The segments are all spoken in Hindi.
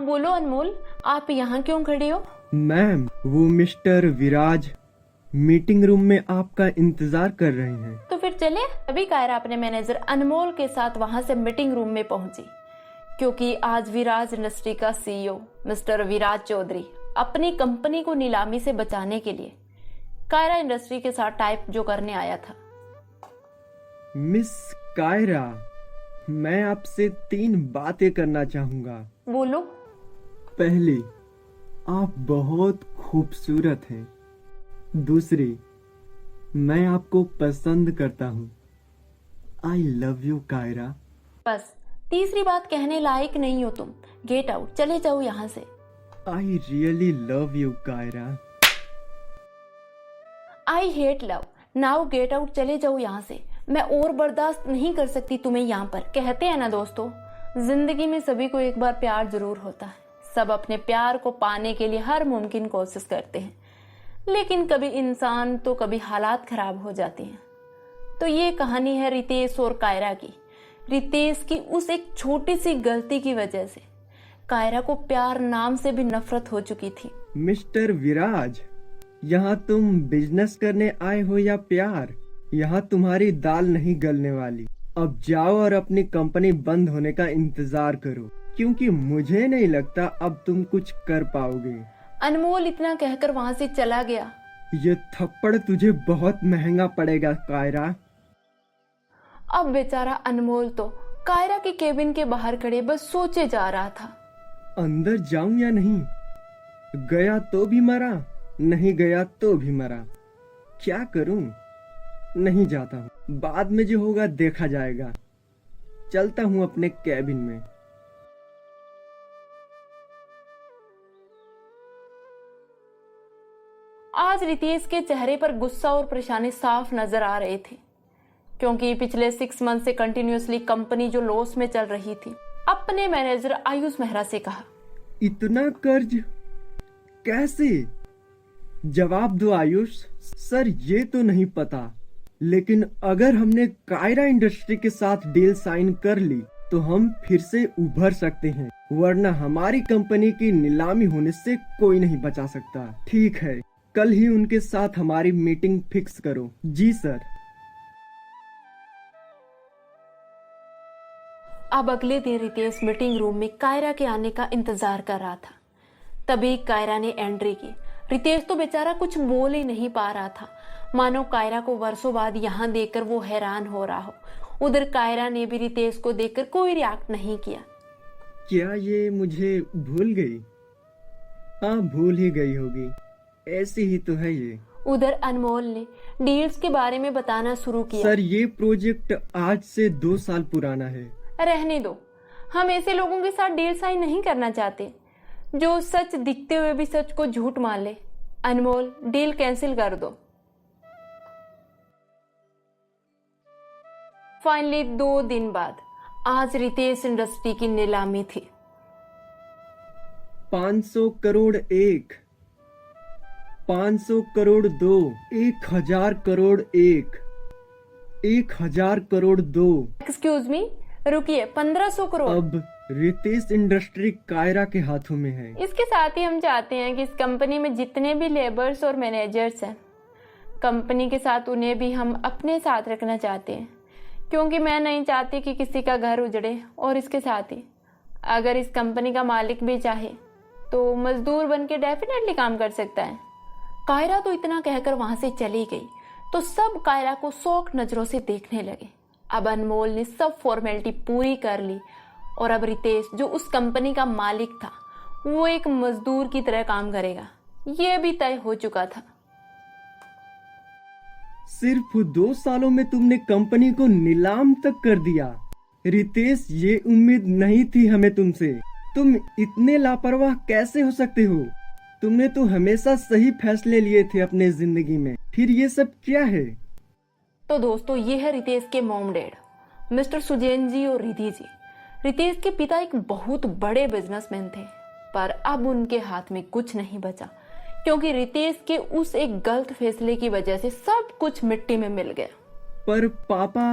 बोलो अनमोल, आप यहाँ क्यों खड़े हो? मैम, वो मिस्टर विराज मीटिंग रूम में आपका इंतजार कर रहे हैं। तो फिर चले। अभी कायरा अपने मैनेजर अनमोल के साथ वहां से मीटिंग रूम में पहुंची, क्योंकि आज विराज इंडस्ट्री का सीईओ मिस्टर विराज चौधरी अपनी कंपनी को नीलामी से बचाने के लिए कायरा इंडस्ट्री के साथ टाइप जो करने आया था। मिस कायरा, मैं आपसे 3 बातें करना चाहूंगा। बोलो। पहली, आप बहुत खूबसूरत हैं। दूसरी, मैं आपको पसंद करता हूँ। I love you Kaira. बस, तीसरी बात कहने लायक नहीं हो तुम। गेट आउट, चले जाओ यहाँ से। I really love you Kaira. I hate love. Now get out, चले जाओ यहाँ से। मैं और बर्दाश्त नहीं कर सकती तुम्हें यहाँ पर। कहते हैं ना दोस्तों, जिंदगी में सभी को एक बार प्यार जरूर होता है। सब अपने प्यार को पाने के लिए हर मुमकिन कोशिश करते हैं, लेकिन कभी इंसान तो कभी हालात खराब हो जाते हैं। तो ये कहानी है रितेश और कायरा की। रितेश की उस एक छोटी सी गलती की वजह से कायरा को प्यार नाम से भी नफरत हो चुकी थी। मिस्टर विराज, यहाँ तुम बिजनेस करने आए हो या प्यार? यहाँ तुम्हारी दाल नहीं गलने वाली। अब जाओ और अपनी कंपनी बंद होने का इंतजार करो, क्योंकि मुझे नहीं लगता अब तुम कुछ कर पाओगे। अनमोल इतना कहकर वहां से चला गया। ये थप्पड़ तुझे बहुत महंगा पड़ेगा कायरा। अब बेचारा अनमोल तो कायरा के केबिन के बाहर खड़े बस सोचे जा रहा था, अंदर जाऊं या नहीं? गया तो भी मरा, नहीं गया तो भी मरा। क्या करूं? नहीं जाता हूं, बाद में जो होगा देखा जाएगा। चलता हूं अपने कैबिन में। आज रितेश के चेहरे पर गुस्सा और परेशानी साफ नजर आ रहे थे, क्योंकि पिछले 6 मंथ से कंटिन्यूअसली कंपनी जो लॉस में चल रही थी। अपने मैनेजर आयुष मेहरा से कहा, इतना कर्ज कैसे? जवाब दो आयुष। सर, ये तो नहीं पता, लेकिन अगर हमने कायरा इंडस्ट्री के साथ डील साइन कर ली तो हम फिर से उभर सकते हैं, वरना हमारी कंपनी की नीलामी होने से कोई नहीं बचा सकता। ठीक है, कल ही उनके साथ हमारी मीटिंग फिक्स करो। जी सर। अब अगले दिन रितेश मीटिंग रूम में कायरा के आने का इंतजार कर रहा था। तभी कायरा ने एंट्री की। रितेश तो बेचारा कुछ बोल ही नहीं पा रहा था, मानो कायरा को वर्षों बाद यहाँ देखकर वो हैरान हो रहा हो। उधर कायरा ने भी रितेश को देखकर कोई रिएक्ट नहीं किया। क्या ये मुझे भूल गई? हाँ, भूल ही गई होगी, ऐसी ही तो है ये। उधर अनमोल ने डील्स के बारे में बताना शुरू किया। सर, ये प्रोजेक्ट आज से 2 साल पुराना है। रहने दो, हम ऐसे लोगों के साथ डील साइन नहीं करना चाहते जो सच दिखते हुए भी सच को झूठ मान ले। अनमोल, डील कैंसिल कर दो। फाइनली 2 दिन बाद आज रितेश इंडस्ट्री की नीलामी थी। 500 करोड़ 1, 500 करोड़ 2, 1000 करोड़ 1, 1000 करोड़ 2। एक्सक्यूज मी, रुकिए, 1500 करोड़। अब रितेश इंडस्ट्री कायरा के हाथों में है। इसके साथ ही हम चाहते हैं कि इस कंपनी में जितने भी लेबर्स और मैनेजर्स हैं, कंपनी के साथ उन्हें भी हम अपने साथ रखना चाहते हैं, क्योंकि मैं नहीं चाहती कि किसी का घर उजड़े। और इसके साथ ही अगर इस कंपनी का मालिक भी चाहे तो मजदूर बन के डेफिनेटली काम कर सकता है। कायरा तो इतना कहकर वहां से चली गई तो सब कायरा को शौक नजरों से देखने लगे। अब अनमोल ने सब फॉर्मेलिटी पूरी कर ली और अब रितेश, जो उस कंपनी का मालिक था, वो एक मजदूर की तरह काम करेगा, ये भी तय हो चुका था। सिर्फ 2 सालों में तुमने कंपनी को नीलाम तक कर दिया। रितेश, ये उम्मीद नहीं थी हमें तुमसे। तुम इतने लापरवाह कैसे हो सकते हो? तुमने तो हमेशा सही फैसले लिए थे अपने जिंदगी में, फिर ये सब क्या है? तो दोस्तों, ये है रितेश के मॉम डैड, मिस्टर सुजैन जी और रिधि जी। रितेश के पिता एक बहुत बड़े बिजनेसमैन थे, पर अब उनके हाथ में कुछ नहीं बचा, क्योंकि रितेश के उस एक गलत फैसले की वजह से सब कुछ मिट्टी में मिल गया। पर पापा,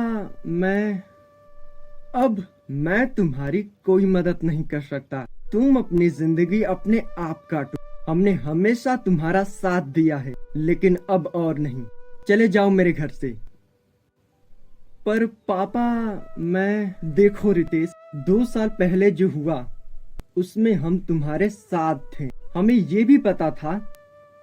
मैं तुम्हारी कोई मदद नहीं कर सकता। तुम अपनी जिंदगी अपने आप काटो। हमने हमेशा तुम्हारा साथ दिया है, लेकिन अब और नहीं। चले जाओ मेरे घर से। पर पापा, देखो रितेश, 2 साल पहले जो हुआ उसमें हम तुम्हारे साथ थे। हमें ये भी पता था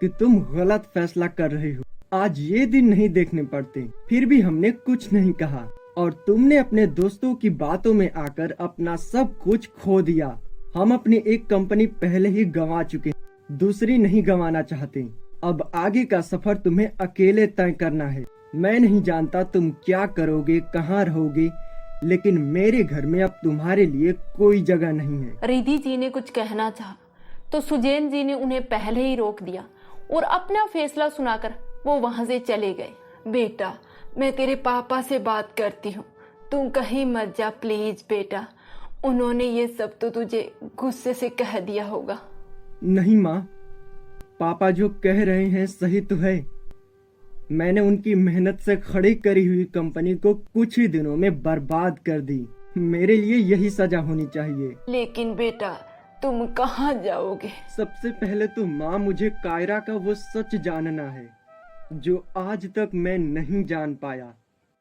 कि तुम गलत फैसला कर रहे हो। आज ये दिन नहीं देखने पड़ते, फिर भी हमने कुछ नहीं कहा और तुमने अपने दोस्तों की बातों में आकर अपना सब कुछ खो दिया। हम अपनी एक कंपनी पहले ही गंवा चुके, दूसरी नहीं गंवाना चाहते। अब आगे का सफर तुम्हें अकेले तय करना है। मैं नहीं जानता तुम क्या करोगे, कहाँ रहोगे, लेकिन मेरे घर में अब तुम्हारे लिए कोई जगह नहीं है। रिधि जी ने कुछ कहना चाहा तो सुजैन जी ने उन्हें पहले ही रोक दिया और अपना फैसला सुनाकर वो वहां से चले गए। बेटा, मैं तेरे पापा से बात करती हूँ, तुम कहीं मत जा प्लीज बेटा। उन्होंने ये सब तो तुझे गुस्से से कह दिया होगा। नहीं माँ, पापा जो कह रहे हैं सही तो है। मैंने उनकी मेहनत से खड़ी करी हुई कंपनी को कुछ ही दिनों में बर्बाद कर दी। मेरे लिए यही सजा होनी चाहिए। लेकिन बेटा, तुम कहाँ जाओगे? सबसे पहले तो माँ, मुझे कायरा का वो सच जानना है जो आज तक मैं नहीं जान पाया।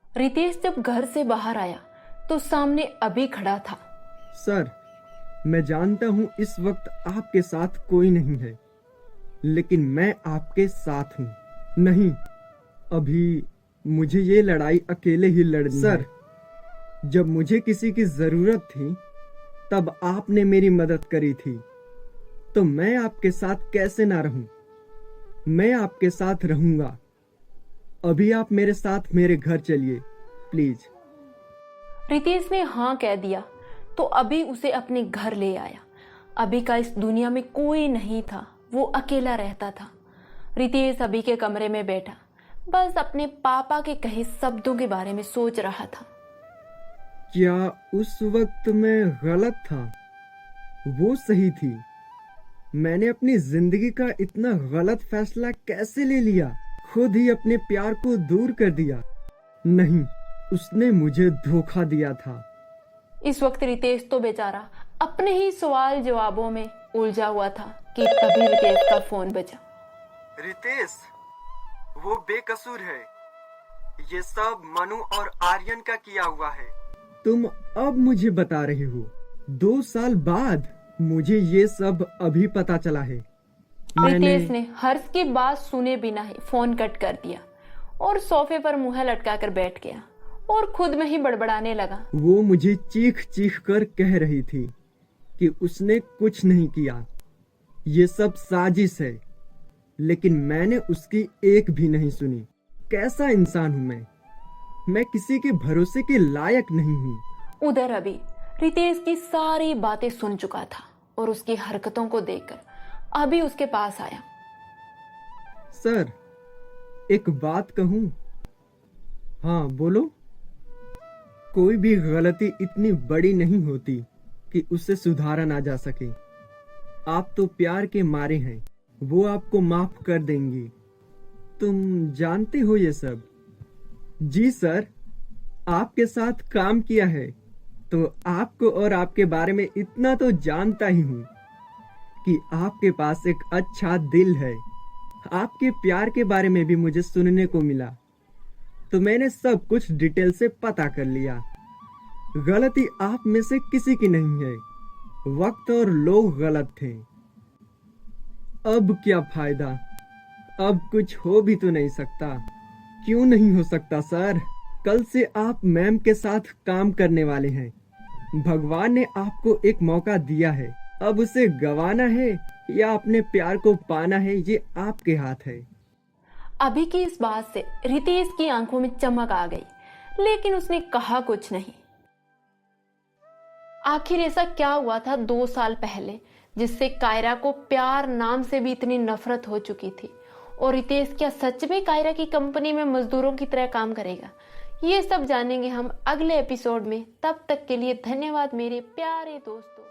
रितेश जब घर से बाहर आया तो सामने अभी खड़ा था। सर, मैं जानता हूँ इस वक्त आपके साथ कोई नहीं है, लेकिन मैं आपके साथ हूँ। नहीं, अभी मुझे ये लड़ाई अकेले ही लड़नी है। सर, जब मुझे किसी की जरूरत थी तब आपने मेरी मदद करी थी, तो मैं आपके साथ कैसे ना रहूं? मैं आपके साथ रहूंगा। अभी आप मेरे साथ मेरे घर चलिए प्लीज। रितेश ने हाँ कह दिया तो अभी उसे अपने घर ले आया। अभी का इस दुनिया में कोई नहीं था, वो अकेला रहता था। रितेश अभी के कमरे में बैठा बस अपने पापा के कहे शब्दों के बारे में सोच रहा था। क्या उस वक्त मैं गलत था? वो सही थी। मैंने अपनी जिंदगी का इतना गलत फैसला कैसे ले लिया? खुद ही अपने प्यार को दूर कर दिया। नहीं, उसने मुझे धोखा दिया था। इस वक्त रितेश तो बेचारा अपने ही सवाल जवाबों में उलझा हुआ था कि तभी रितेश का फोन बजा। रितेश, वो बेकसूर है। ये सब मनु और आर्यन का किया हुआ है। तुम अब मुझे बता रहे हो? 2 साल बाद मुझे ये सब अभी पता चला है। रितेश ने हर्ष की बात सुने बिना ही फोन कट कर दिया और सोफे पर मुंह लटकाकर बैठ गया और खुद में ही बड़बड़ाने लगा। वो मुझे चीख चीख कर कह रही थी कि उसने कुछ नहीं किया, ये सब साजिश है, लेकिन मैंने उसकी एक भी नहीं सुनी। कैसा इंसान हूँ मैं किसी के भरोसे के लायक नहीं हूँ। उधर अभी रितेश की सारी बातें सुन चुका था और उसकी हरकतों को देखकर अभी उसके पास आया। सर, एक बात कहूँ? हाँ बोलो। कोई भी गलती इतनी बड़ी नहीं होती कि उसे सुधारा ना जा सके। आप तो प्यार के मारे हैं, वो आपको माफ कर देंगी। तुम जानते हो ये सब? जी सर, आपके साथ काम किया है तो आपको और आपके बारे में इतना तो जानता ही हूँ कि आपके पास एक अच्छा दिल है। आपके प्यार के बारे में भी मुझे सुनने को मिला, तो मैंने सब कुछ डिटेल से पता कर लिया। गलती आप में से किसी की नहीं है, वक्त और लोग गलत थे। अब क्या फायदा? अब कुछ हो भी तो नहीं सकता। क्यों नहीं हो सकता सर? कल से आप मैम के साथ काम करने वाले हैं। भगवान ने आपको एक मौका दिया है, अब उसे गंवाना है या अपने प्यार को पाना है, ये आपके हाथ है। अभी की इस बात से रितेश की आंखों में चमक आ गई, लेकिन उसने कहा कुछ नहीं। आखिर ऐसा क्या हुआ था 2 साल पहले जिससे कायरा को प्यार नाम से भी इतनी नफरत हो चुकी थी? और रितेश क्या सच में कायरा की कंपनी में मजदूरों की तरह काम करेगा? ये सब जानेंगे हम अगले एपिसोड में। तब तक के लिए धन्यवाद मेरे प्यारे दोस्तों।